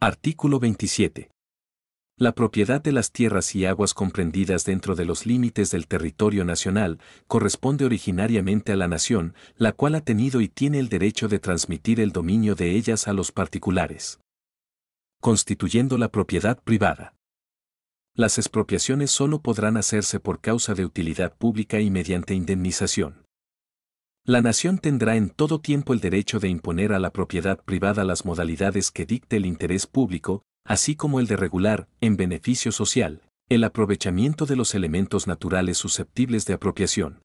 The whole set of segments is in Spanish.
Artículo 27. La propiedad de las tierras y aguas comprendidas dentro de los límites del territorio nacional corresponde originariamente a la nación, la cual ha tenido y tiene el derecho de transmitir el dominio de ellas a los particulares, constituyendo la propiedad privada. Las expropiaciones solo podrán hacerse por causa de utilidad pública y mediante indemnización. La nación tendrá en todo tiempo el derecho de imponer a la propiedad privada las modalidades que dicte el interés público, así como el de regular, en beneficio social, el aprovechamiento de los elementos naturales susceptibles de apropiación,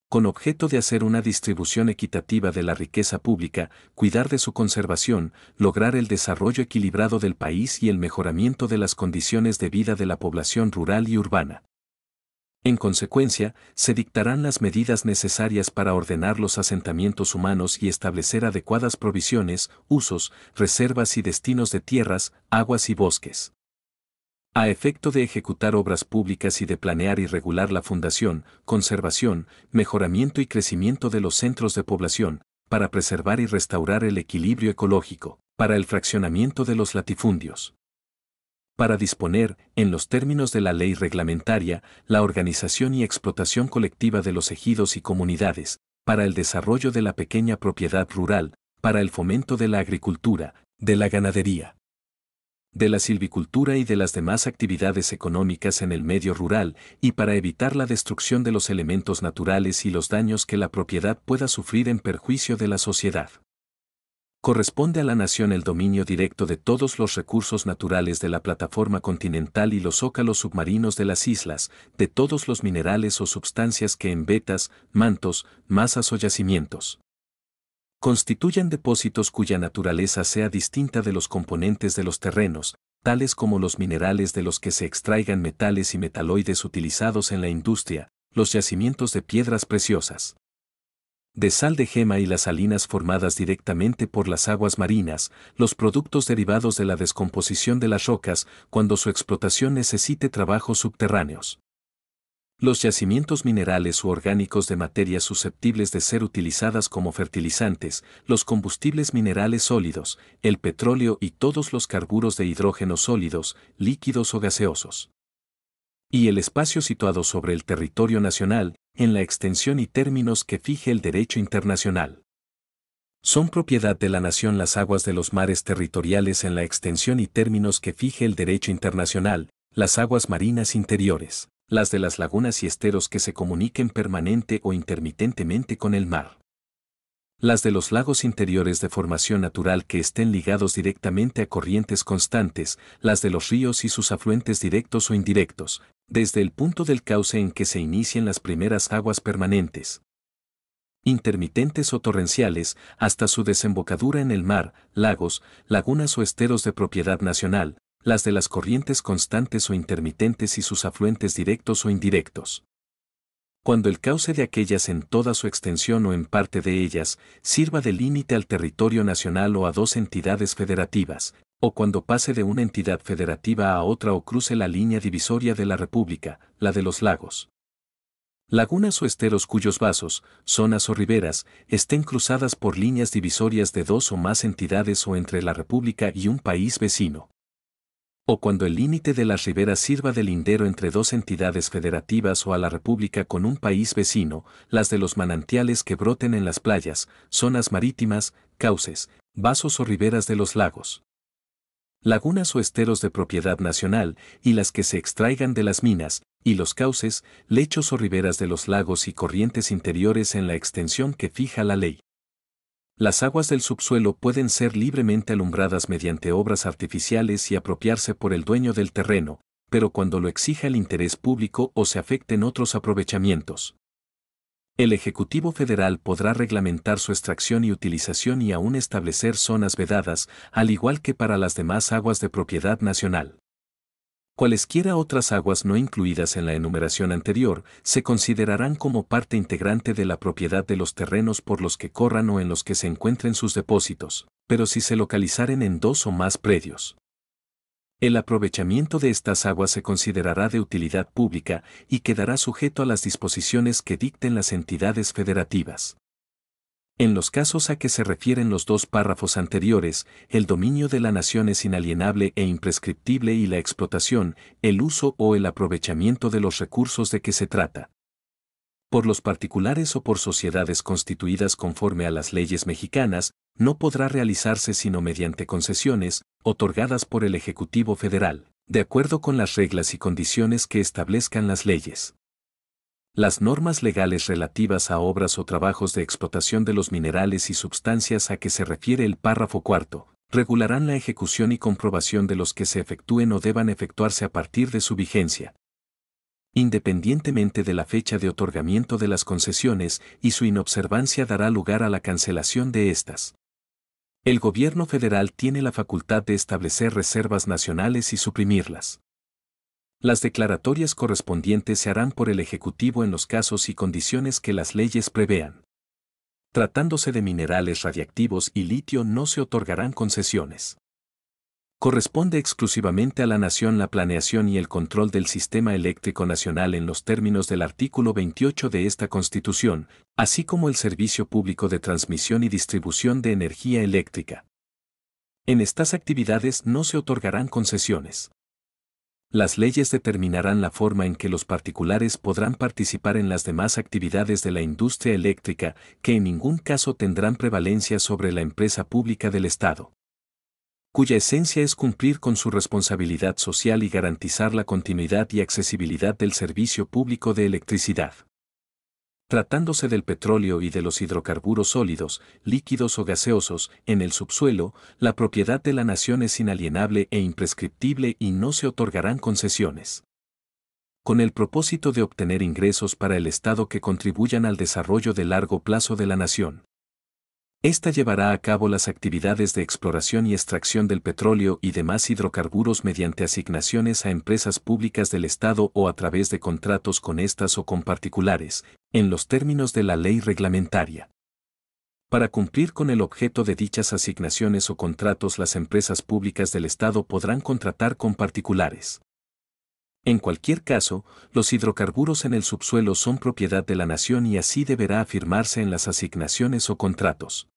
con objeto de hacer una distribución equitativa de la riqueza pública, cuidar de su conservación, lograr el desarrollo equilibrado del país y el mejoramiento de las condiciones de vida de la población rural y urbana. En consecuencia, se dictarán las medidas necesarias para ordenar los asentamientos humanos y establecer adecuadas provisiones, usos, reservas y destinos de tierras, aguas y bosques. A efecto de ejecutar obras públicas y de planear y regular la fundación, conservación, mejoramiento y crecimiento de los centros de población, para preservar y restaurar el equilibrio ecológico, para el fraccionamiento de los latifundios, para disponer, en los términos de la ley reglamentaria, la organización y explotación colectiva de los ejidos y comunidades, para el desarrollo de la pequeña propiedad rural, para el fomento de la agricultura, de la ganadería, de la silvicultura y de las demás actividades económicas en el medio rural, y para evitar la destrucción de los elementos naturales y los daños que la propiedad pueda sufrir en perjuicio de la sociedad. Corresponde a la nación el dominio directo de todos los recursos naturales de la plataforma continental y los zócalos submarinos de las islas, de todos los minerales o substancias que en vetas, mantos, masas o yacimientos constituyan depósitos cuya naturaleza sea distinta de los componentes de los terrenos, tales como los minerales de los que se extraigan metales y metaloides utilizados en la industria, los yacimientos de piedras preciosas, de sal de gema y las salinas formadas directamente por las aguas marinas, los productos derivados de la descomposición de las rocas cuando su explotación necesite trabajos subterráneos, los yacimientos minerales u orgánicos de materias susceptibles de ser utilizadas como fertilizantes, los combustibles minerales sólidos, el petróleo y todos los carburos de hidrógeno sólidos, líquidos o gaseosos, y el espacio situado sobre el territorio nacional, en la extensión y términos que fije el derecho internacional. Son propiedad de la nación las aguas de los mares territoriales en la extensión y términos que fije el derecho internacional, las aguas marinas interiores, las de las lagunas y esteros que se comuniquen permanente o intermitentemente con el mar, las de los lagos interiores de formación natural que estén ligados directamente a corrientes constantes, las de los ríos y sus afluentes directos o indirectos, desde el punto del cauce en que se inicien las primeras aguas permanentes, intermitentes o torrenciales, hasta su desembocadura en el mar, lagos, lagunas o esteros de propiedad nacional, las de las corrientes constantes o intermitentes y sus afluentes directos o indirectos. Cuando el cauce de aquellas en toda su extensión o en parte de ellas sirva de límite al territorio nacional o a dos entidades federativas, o cuando pase de una entidad federativa a otra o cruce la línea divisoria de la República, la de los lagos, lagunas o esteros cuyos vasos, zonas o riberas, estén cruzadas por líneas divisorias de dos o más entidades o entre la República y un país vecino, o cuando el límite de las riberas sirva de lindero entre dos entidades federativas o a la República con un país vecino, las de los manantiales que broten en las playas, zonas marítimas, cauces, vasos o riberas de los lagos, lagunas o esteros de propiedad nacional, y las que se extraigan de las minas, y los cauces, lechos o riberas de los lagos y corrientes interiores en la extensión que fija la ley. Las aguas del subsuelo pueden ser libremente alumbradas mediante obras artificiales y apropiarse por el dueño del terreno, pero cuando lo exija el interés público o se afecten otros aprovechamientos, el Ejecutivo Federal podrá reglamentar su extracción y utilización y aún establecer zonas vedadas, al igual que para las demás aguas de propiedad nacional. Cualesquiera otras aguas no incluidas en la enumeración anterior se considerarán como parte integrante de la propiedad de los terrenos por los que corran o en los que se encuentren sus depósitos, pero si se localizaren en dos o más predios. El aprovechamiento de estas aguas se considerará de utilidad pública y quedará sujeto a las disposiciones que dicten las entidades federativas. En los casos a que se refieren los dos párrafos anteriores, el dominio de la nación es inalienable e imprescriptible y la explotación, el uso o el aprovechamiento de los recursos de que se trata, por los particulares o por sociedades constituidas conforme a las leyes mexicanas, no podrá realizarse sino mediante concesiones, otorgadas por el Ejecutivo Federal, de acuerdo con las reglas y condiciones que establezcan las leyes. Las normas legales relativas a obras o trabajos de explotación de los minerales y sustancias a que se refiere el párrafo cuarto, regularán la ejecución y comprobación de los que se efectúen o deban efectuarse a partir de su vigencia, independientemente de la fecha de otorgamiento de las concesiones, y su inobservancia dará lugar a la cancelación de estas. El gobierno federal tiene la facultad de establecer reservas nacionales y suprimirlas. Las declaratorias correspondientes se harán por el Ejecutivo en los casos y condiciones que las leyes prevean. Tratándose de minerales radiactivos y litio no se otorgarán concesiones. Corresponde exclusivamente a la nación la planeación y el control del sistema eléctrico nacional en los términos del artículo 28 de esta Constitución, así como el servicio público de transmisión y distribución de energía eléctrica. En estas actividades no se otorgarán concesiones. Las leyes determinarán la forma en que los particulares podrán participar en las demás actividades de la industria eléctrica, que en ningún caso tendrán prevalencia sobre la empresa pública del Estado, cuya esencia es cumplir con su responsabilidad social y garantizar la continuidad y accesibilidad del servicio público de electricidad. Tratándose del petróleo y de los hidrocarburos sólidos, líquidos o gaseosos, en el subsuelo, la propiedad de la nación es inalienable e imprescriptible y no se otorgarán concesiones. Con el propósito de obtener ingresos para el Estado que contribuyan al desarrollo de largo plazo de la nación. Esta llevará a cabo las actividades de exploración y extracción del petróleo y demás hidrocarburos mediante asignaciones a empresas públicas del Estado o a través de contratos con estas o con particulares, en los términos de la ley reglamentaria. Para cumplir con el objeto de dichas asignaciones o contratos, las empresas públicas del Estado podrán contratar con particulares. En cualquier caso, los hidrocarburos en el subsuelo son propiedad de la nación y así deberá afirmarse en las asignaciones o contratos.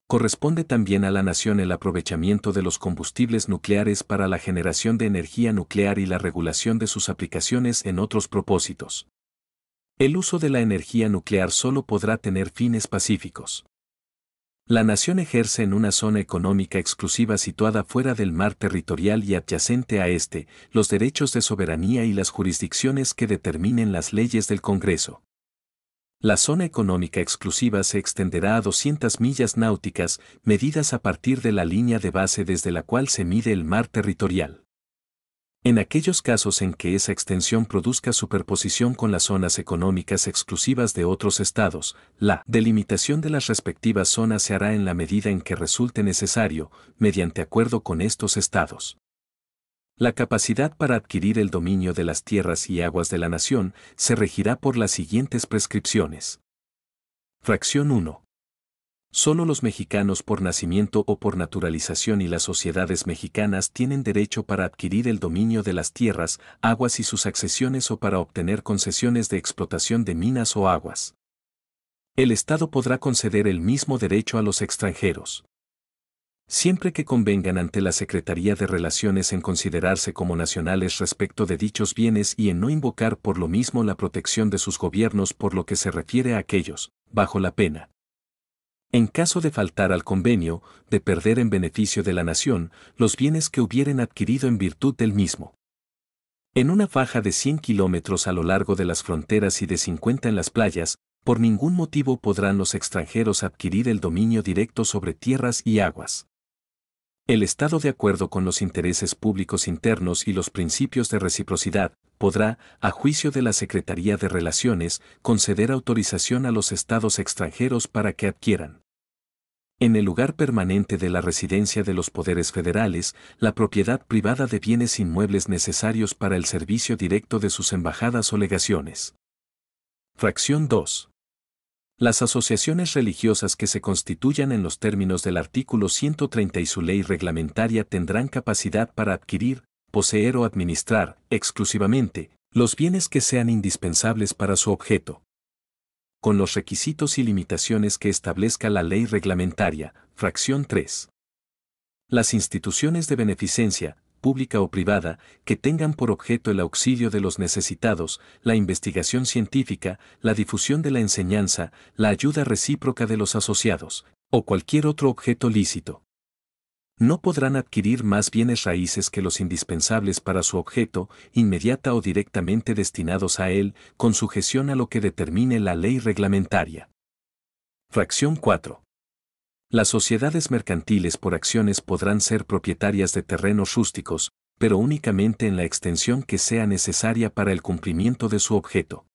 Corresponde también a la nación el aprovechamiento de los combustibles nucleares para la generación de energía nuclear y la regulación de sus aplicaciones en otros propósitos. El uso de la energía nuclear solo podrá tener fines pacíficos. La nación ejerce en una zona económica exclusiva situada fuera del mar territorial y adyacente a este, los derechos de soberanía y las jurisdicciones que determinen las leyes del Congreso. La zona económica exclusiva se extenderá a 200 millas náuticas, medidas a partir de la línea de base desde la cual se mide el mar territorial. En aquellos casos en que esa extensión produzca superposición con las zonas económicas exclusivas de otros estados, la delimitación de las respectivas zonas se hará en la medida en que resulte necesario, mediante acuerdo con estos estados. La capacidad para adquirir el dominio de las tierras y aguas de la nación se regirá por las siguientes prescripciones. Fracción 1. Solo los mexicanos por nacimiento o por naturalización y las sociedades mexicanas tienen derecho para adquirir el dominio de las tierras, aguas y sus accesiones o para obtener concesiones de explotación de minas o aguas. El Estado podrá conceder el mismo derecho a los extranjeros, siempre que convengan ante la Secretaría de Relaciones en considerarse como nacionales respecto de dichos bienes y en no invocar por lo mismo la protección de sus gobiernos por lo que se refiere a aquellos, bajo la pena, en caso de faltar al convenio, de perder en beneficio de la nación los bienes que hubieren adquirido en virtud del mismo. En una faja de 100 kilómetros a lo largo de las fronteras y de 50 en las playas, por ningún motivo podrán los extranjeros adquirir el dominio directo sobre tierras y aguas. El Estado, de acuerdo con los intereses públicos internos y los principios de reciprocidad, podrá, a juicio de la Secretaría de Relaciones, conceder autorización a los estados extranjeros para que adquieran, en el lugar permanente de la residencia de los poderes federales, la propiedad privada de bienes inmuebles necesarios para el servicio directo de sus embajadas o legaciones. Fracción 2. Las asociaciones religiosas que se constituyan en los términos del artículo 130 y su ley reglamentaria tendrán capacidad para adquirir, poseer o administrar, exclusivamente, los bienes que sean indispensables para su objeto. con los requisitos y limitaciones que establezca la ley reglamentaria, fracción 3. Las instituciones de beneficencia, pública o privada, que tengan por objeto el auxilio de los necesitados, la investigación científica, la difusión de la enseñanza, la ayuda recíproca de los asociados, o cualquier otro objeto lícito. No podrán adquirir más bienes raíces que los indispensables para su objeto, inmediata o directamente destinados a él, con sujeción a lo que determine la ley reglamentaria. Fracción 4. Las sociedades mercantiles por acciones podrán ser propietarias de terrenos rústicos, pero únicamente en la extensión que sea necesaria para el cumplimiento de su objeto.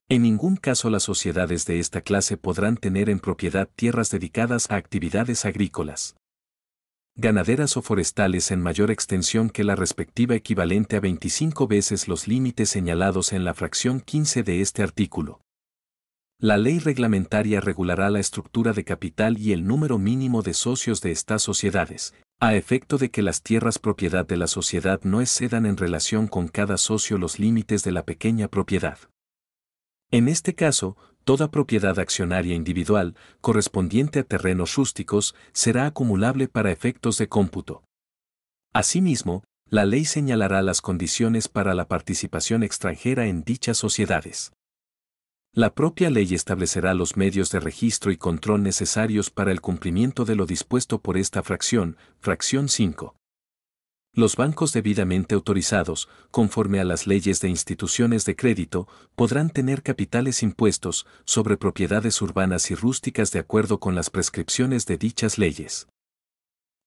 En ningún caso las sociedades de esta clase podrán tener en propiedad tierras dedicadas a actividades agrícolas, ganaderas o forestales en mayor extensión que la respectiva equivalente a 25 veces los límites señalados en la fracción 15 de este artículo. La ley reglamentaria regulará la estructura de capital y el número mínimo de socios de estas sociedades, a efecto de que las tierras propiedad de la sociedad no excedan en relación con cada socio los límites de la pequeña propiedad. En este caso, toda propiedad accionaria individual, correspondiente a terrenos rústicos, será acumulable para efectos de cómputo. Asimismo, la ley señalará las condiciones para la participación extranjera en dichas sociedades. La propia ley establecerá los medios de registro y control necesarios para el cumplimiento de lo dispuesto por esta fracción, fracción 5. Los bancos debidamente autorizados, conforme a las leyes de instituciones de crédito, podrán tener capitales impuestos sobre propiedades urbanas y rústicas de acuerdo con las prescripciones de dichas leyes.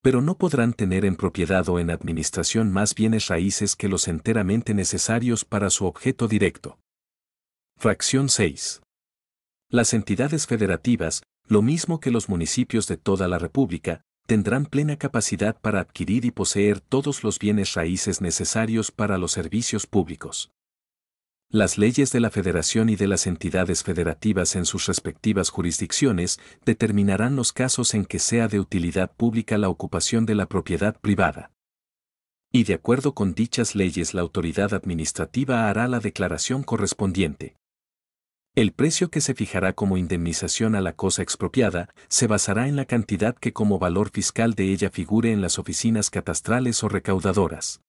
Pero no podrán tener en propiedad o en administración más bienes raíces que los enteramente necesarios para su objeto directo. Fracción 6. Las entidades federativas, lo mismo que los municipios de toda la República, tendrán plena capacidad para adquirir y poseer todos los bienes raíces necesarios para los servicios públicos. Las leyes de la Federación y de las entidades federativas en sus respectivas jurisdicciones determinarán los casos en que sea de utilidad pública la ocupación de la propiedad privada. Y de acuerdo con dichas leyes la autoridad administrativa hará la declaración correspondiente. El precio que se fijará como indemnización a la cosa expropiada se basará en la cantidad que como valor fiscal de ella figure en las oficinas catastrales o recaudadoras.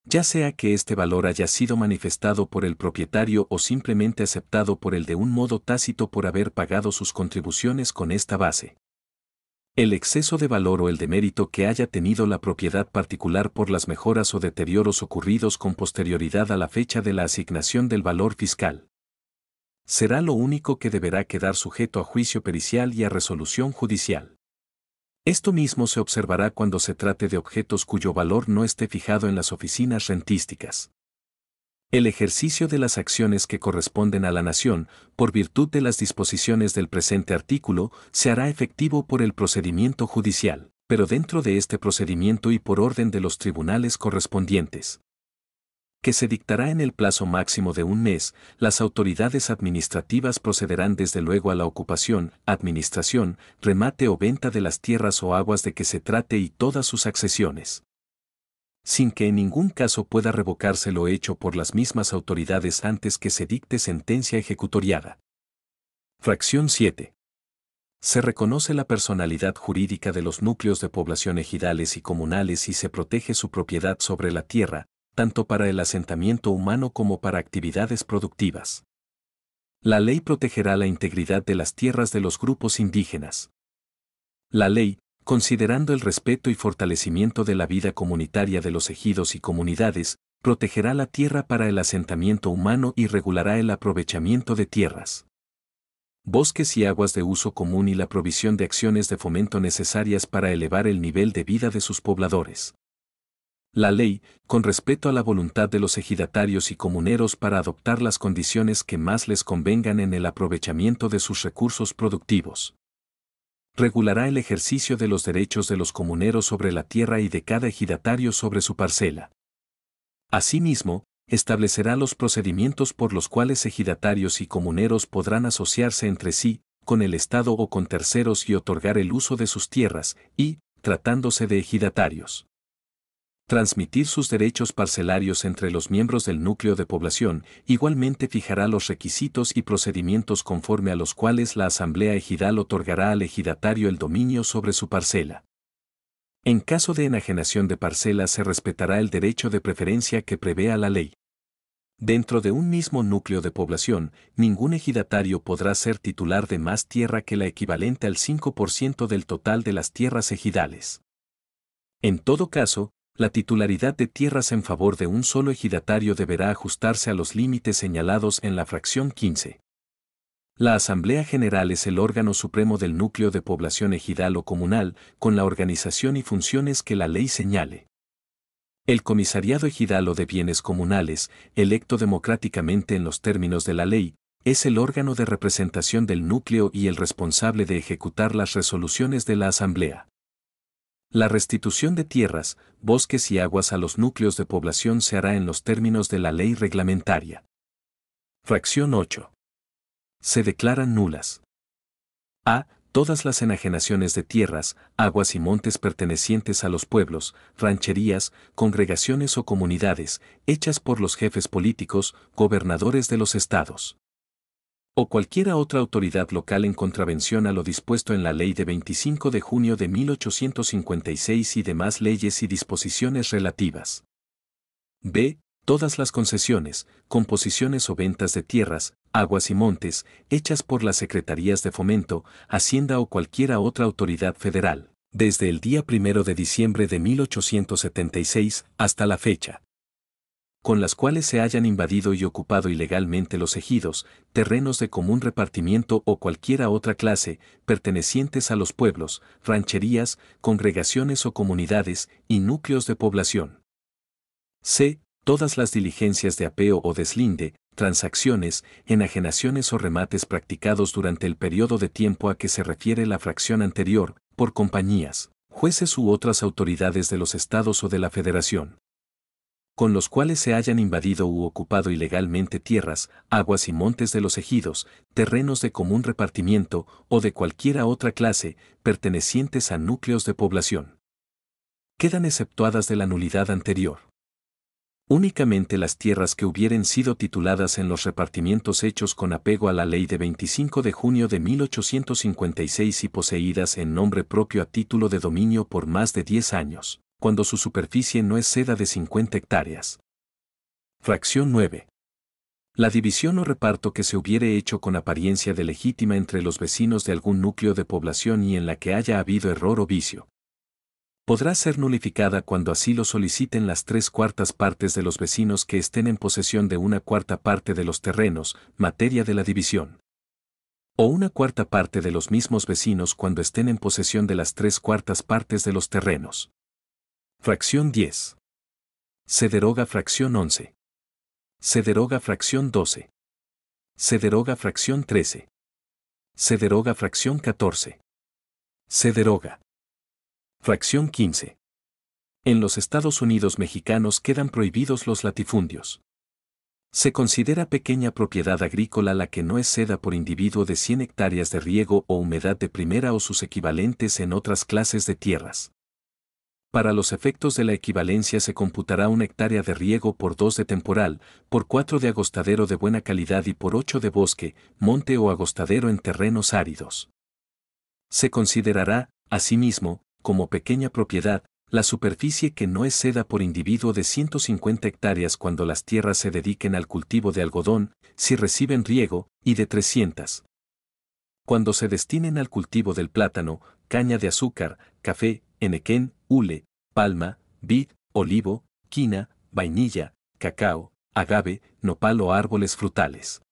Ya sea que este valor haya sido manifestado por el propietario o simplemente aceptado por él de un modo tácito por haber pagado sus contribuciones con esta base. El exceso de valor o el demérito que haya tenido la propiedad particular por las mejoras o deterioros ocurridos con posterioridad a la fecha de la asignación del valor fiscal, será lo único que deberá quedar sujeto a juicio pericial y a resolución judicial. Esto mismo se observará cuando se trate de objetos cuyo valor no esté fijado en las oficinas rentísticas. El ejercicio de las acciones que corresponden a la nación, por virtud de las disposiciones del presente artículo, se hará efectivo por el procedimiento judicial, pero dentro de este procedimiento y por orden de los tribunales correspondientes, que se dictará en el plazo máximo de un mes. Las autoridades administrativas procederán desde luego a la ocupación, administración, remate o venta de las tierras o aguas de que se trate y todas sus accesiones, sin que en ningún caso pueda revocarse lo hecho por las mismas autoridades antes que se dicte sentencia ejecutoriada. Fracción 7. Se reconoce la personalidad jurídica de los núcleos de población ejidales y comunales y se protege su propiedad sobre la tierra, tanto para el asentamiento humano como para actividades productivas. La ley protegerá la integridad de las tierras de los grupos indígenas. La ley, considerando el respeto y fortalecimiento de la vida comunitaria de los ejidos y comunidades, protegerá la tierra para el asentamiento humano y regulará el aprovechamiento de tierras, bosques y aguas de uso común y la provisión de acciones de fomento necesarias para elevar el nivel de vida de sus pobladores. La ley, con respeto a la voluntad de los ejidatarios y comuneros para adoptar las condiciones que más les convengan en el aprovechamiento de sus recursos productivos, regulará el ejercicio de los derechos de los comuneros sobre la tierra y de cada ejidatario sobre su parcela. Asimismo, establecerá los procedimientos por los cuales ejidatarios y comuneros podrán asociarse entre sí, con el Estado o con terceros y otorgar el uso de sus tierras, y, tratándose de ejidatarios, Transmitir sus derechos parcelarios entre los miembros del núcleo de población, igualmente fijará los requisitos y procedimientos conforme a los cuales la Asamblea Ejidal otorgará al ejidatario el dominio sobre su parcela. En caso de enajenación de parcela se respetará el derecho de preferencia que prevea la ley. Dentro de un mismo núcleo de población, ningún ejidatario podrá ser titular de más tierra que la equivalente al 5% del total de las tierras ejidales. En todo caso, la titularidad de tierras en favor de un solo ejidatario deberá ajustarse a los límites señalados en la fracción 15. La Asamblea General es el órgano supremo del núcleo de población ejidal o comunal, con la organización y funciones que la ley señale. El comisariado ejidal o de bienes comunales, electo democráticamente en los términos de la ley, es el órgano de representación del núcleo y el responsable de ejecutar las resoluciones de la Asamblea. La restitución de tierras, bosques y aguas a los núcleos de población se hará en los términos de la ley reglamentaria. Fracción 8. Se declaran nulas. A. Todas las enajenaciones de tierras, aguas y montes pertenecientes a los pueblos, rancherías, congregaciones o comunidades, hechas por los jefes políticos, gobernadores de los estados, o cualquiera otra autoridad local en contravención a lo dispuesto en la Ley de 25 de junio de 1856 y demás leyes y disposiciones relativas. B. Todas las concesiones, composiciones o ventas de tierras, aguas y montes, hechas por las Secretarías de Fomento, Hacienda o cualquiera otra autoridad federal, desde el día 1 de diciembre de 1876 hasta la fecha, con las cuales se hayan invadido y ocupado ilegalmente los ejidos, terrenos de común repartimiento o cualquiera otra clase, pertenecientes a los pueblos, rancherías, congregaciones o comunidades y núcleos de población. C. Todas las diligencias de apeo o deslinde, transacciones, enajenaciones o remates practicados durante el periodo de tiempo a que se refiere la fracción anterior, por compañías, jueces u otras autoridades de los estados o de la federación, con los cuales se hayan invadido u ocupado ilegalmente tierras, aguas y montes de los ejidos, terrenos de común repartimiento o de cualquiera otra clase, pertenecientes a núcleos de población. Quedan exceptuadas de la nulidad anterior únicamente las tierras que hubieren sido tituladas en los repartimientos hechos con apego a la Ley de 25 de junio de 1856 y poseídas en nombre propio a título de dominio por más de 10 años, cuando su superficie no exceda de 50 hectáreas. Fracción 9. La división o reparto que se hubiere hecho con apariencia de legítima entre los vecinos de algún núcleo de población y en la que haya habido error o vicio, podrá ser nulificada cuando así lo soliciten las 3/4 partes de los vecinos que estén en posesión de 1/4 parte de los terrenos, materia de la división, o 1/4 parte de los mismos vecinos cuando estén en posesión de las 3/4 partes de los terrenos. Fracción 10. Se deroga fracción 11. Se deroga fracción 12. Se deroga fracción 13. Se deroga fracción 14. Se deroga fracción 15. En los Estados Unidos mexicanos quedan prohibidos los latifundios. Se considera pequeña propiedad agrícola la que no exceda por individuo de 100 hectáreas de riego o humedad de primera o sus equivalentes en otras clases de tierras. Para los efectos de la equivalencia se computará 1 hectárea de riego por 2 de temporal, por 4 de agostadero de buena calidad y por 8 de bosque, monte o agostadero en terrenos áridos. Se considerará, asimismo, como pequeña propiedad, la superficie que no exceda por individuo de 150 hectáreas cuando las tierras se dediquen al cultivo de algodón, si reciben riego, y de 300. Cuando se destinen al cultivo del plátano, caña de azúcar, café, henequén, hule, palma, vid, olivo, quina, vainilla, cacao, agave, nopal o árboles frutales.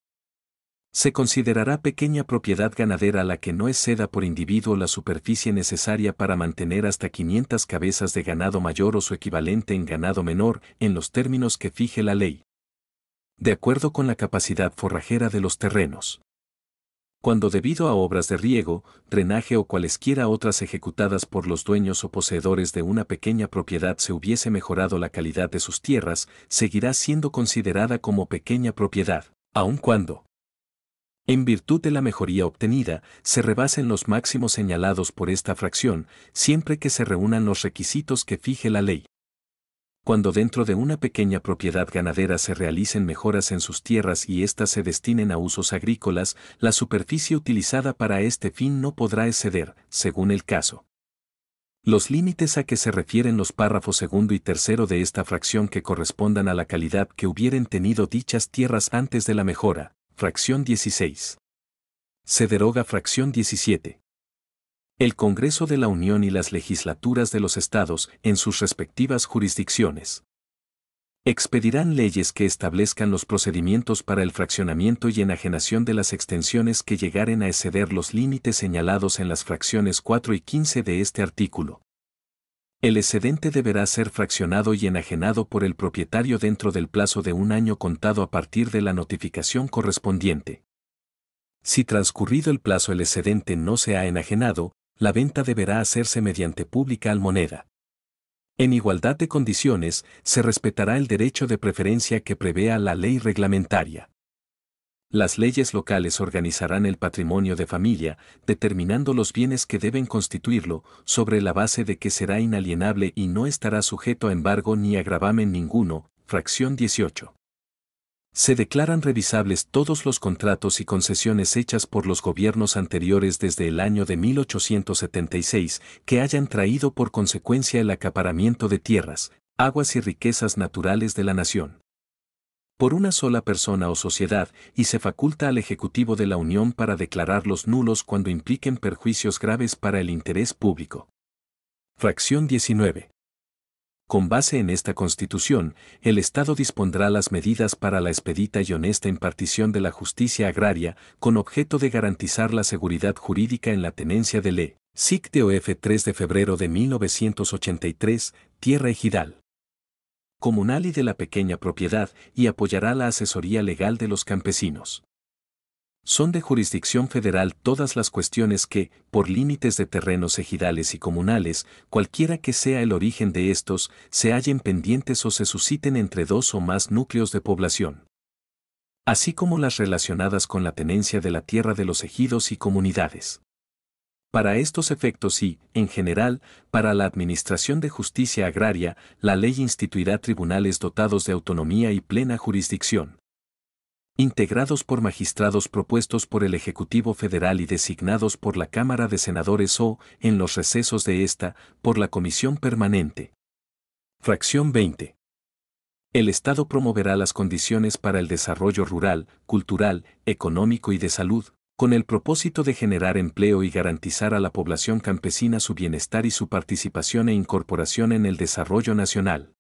Se considerará pequeña propiedad ganadera la que no exceda por individuo la superficie necesaria para mantener hasta 500 cabezas de ganado mayor o su equivalente en ganado menor, en los términos que fije la ley, de acuerdo con la capacidad forrajera de los terrenos. Cuando debido a obras de riego, drenaje o cualesquiera otras ejecutadas por los dueños o poseedores de una pequeña propiedad se hubiese mejorado la calidad de sus tierras, seguirá siendo considerada como pequeña propiedad, aun cuando, en virtud de la mejoría obtenida, se rebasen los máximos señalados por esta fracción, siempre que se reúnan los requisitos que fije la ley. Cuando dentro de una pequeña propiedad ganadera se realicen mejoras en sus tierras y éstas se destinen a usos agrícolas, la superficie utilizada para este fin no podrá exceder, según el caso, los límites a que se refieren los párrafos segundo y tercero de esta fracción que correspondan a la calidad que hubieren tenido dichas tierras antes de la mejora. Fracción 16. Se deroga fracción 17. El Congreso de la Unión y las legislaturas de los estados, en sus respectivas jurisdicciones, expedirán leyes que establezcan los procedimientos para el fraccionamiento y enajenación de las extensiones que llegaren a exceder los límites señalados en las fracciones 4 y 15 de este artículo. El excedente deberá ser fraccionado y enajenado por el propietario dentro del plazo de 1 año contado a partir de la notificación correspondiente. Si transcurrido el plazo el excedente no se ha enajenado, la venta deberá hacerse mediante pública almoneda. En igualdad de condiciones, se respetará el derecho de preferencia que prevea la ley reglamentaria. Las leyes locales organizarán el patrimonio de familia, determinando los bienes que deben constituirlo, sobre la base de que será inalienable y no estará sujeto a embargo ni a gravamen ninguno. Fracción 18. Se declaran revisables todos los contratos y concesiones hechas por los gobiernos anteriores desde el año de 1876 que hayan traído por consecuencia el acaparamiento de tierras, aguas y riquezas naturales de la nación por una sola persona o sociedad, y se faculta al Ejecutivo de la Unión para declararlos nulos cuando impliquen perjuicios graves para el interés público. Fracción 19. Con base en esta Constitución, el Estado dispondrá las medidas para la expedita y honesta impartición de la justicia agraria, con objeto de garantizar la seguridad jurídica en la tenencia de le. SIC DOF 3 de febrero de 1983, tierra ejidal, comunal y de la pequeña propiedad, y apoyará la asesoría legal de los campesinos. Son de jurisdicción federal todas las cuestiones que, por límites de terrenos ejidales y comunales, cualquiera que sea el origen de estos, se hallen pendientes o se susciten entre dos o más núcleos de población, así como las relacionadas con la tenencia de la tierra de los ejidos y comunidades. Para estos efectos y, en general, para la administración de justicia agraria, la ley instituirá tribunales dotados de autonomía y plena jurisdicción, integrados por magistrados propuestos por el Ejecutivo Federal y designados por la Cámara de Senadores o, en los recesos de esta, por la Comisión Permanente. Fracción 20. El Estado promoverá las condiciones para el desarrollo rural, cultural, económico y de salud, con el propósito de generar empleo y garantizar a la población campesina su bienestar y su participación e incorporación en el desarrollo nacional.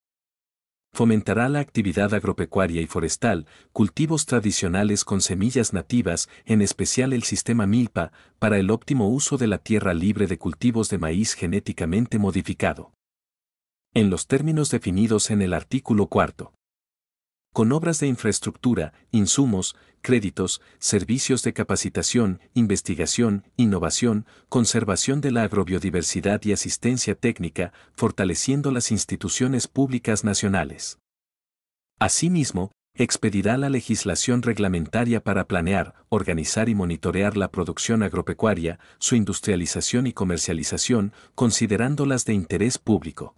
Fomentará la actividad agropecuaria y forestal, cultivos tradicionales con semillas nativas, en especial el sistema Milpa, para el óptimo uso de la tierra libre de cultivos de maíz genéticamente modificado, en los términos definidos en el artículo 4. Con obras de infraestructura, insumos, créditos, servicios de capacitación, investigación, innovación, conservación de la agrobiodiversidad y asistencia técnica, fortaleciendo las instituciones públicas nacionales. Asimismo, expedirá la legislación reglamentaria para planear, organizar y monitorear la producción agropecuaria, su industrialización y comercialización, considerándolas de interés público.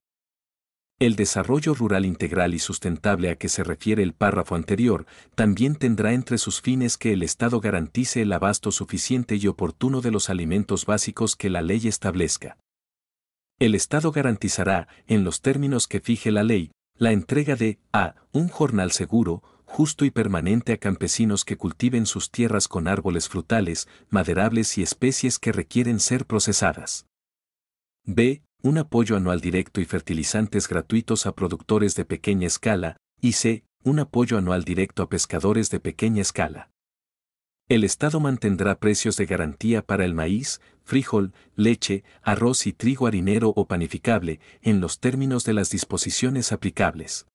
El desarrollo rural integral y sustentable a que se refiere el párrafo anterior, también tendrá entre sus fines que el Estado garantice el abasto suficiente y oportuno de los alimentos básicos que la ley establezca. El Estado garantizará, en los términos que fije la ley, la entrega de a. Un jornal seguro, justo y permanente a campesinos que cultiven sus tierras con árboles frutales, maderables y especies que requieren ser procesadas. b. Un apoyo anual directo y fertilizantes gratuitos a productores de pequeña escala, y c. Un apoyo anual directo a pescadores de pequeña escala. El Estado mantendrá precios de garantía para el maíz, frijol, leche, arroz y trigo harinero o panificable, en los términos de las disposiciones aplicables.